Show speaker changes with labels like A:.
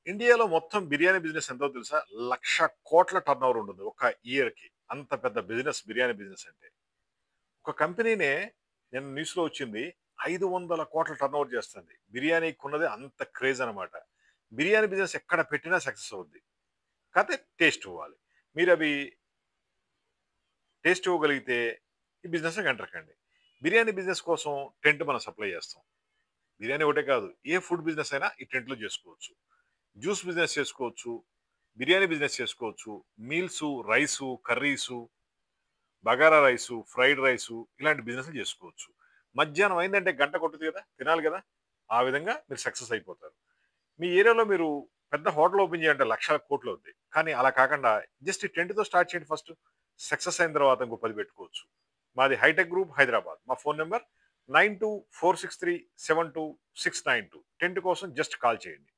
A: ఇండియాలో మొత్తం బిర్యానీ బిజినెస్ ఎంతో తెలుసా? 1,00,00,000,000 టర్నోవర్ ఉంటుంది ఒక ఇయర్‌కి. అంత పెద్ద బిజినెస్ బిర్యానీ బిజినెస్ అంటే. ఒక కంపెనీనే నిన్న న్యూస్‌లో వచ్చింది. 500,00,00,000 టర్నోవర్ చేస్తుంది. బిర్యానీకున్నది అంత క్రేజ్ అనమాట. బిర్యానీ బిజినెస్ ఎక్కడ పెట్టినా సక్సెస్ అవుద్ది. కాతే టేస్ట్ ఇవ్వాలి. మీరవి టేస్ట్ ఇవ్వగలిగితే ఈ బిజినెస్‌లోకి ఎంటర్ కండి. బిర్యానీ బిజినెస్ కోసం టెంట్ మనం సప్లై చేస్తాం. బిర్యానీ ఒకటే కాదు. ఏ ఫుడ్ బిజినెస్ అయినా ఈ టెంట్‌లో చేసుకోవచ్చు. జ్యూస్ బిజినెస్ చేసుకోవచ్చు. బిర్యానీ బిజినెస్ చేసుకోవచ్చు. Meals, rice, curries, bagara rice, fried rice ఇలాంటి బిజినెస్‌లు చేసుకోవచ్చు. మధ్యాహ్నం అయిందంటే గంట కొట్టుద్ది కదా! తినాలి కదా! ఆ విధంగా మీరు సక్సెస్ అయిపోతారు. మీ ఏరియాలో మీరు పెద్ద హోటల్ ఓపెన్ చేయాలంటే లక్షల కోట్లు అవుద్ది. కానీ అలా కాకుండా జస్ట్ ఈ టెంట్‌తో స్టార్ట్ చేయండి ఫస్ట్. సక్సెస్ అయిన తర్వాత ఇంకో 10 పెట్టుకోవచ్చు. మాది హైటెక్ గ్రూప్ హైదరాబాద్. మా ఫోన్ నంబర్ 9246372692. టెంట్ కోసం జస్ట్ కాల్ చేయండి.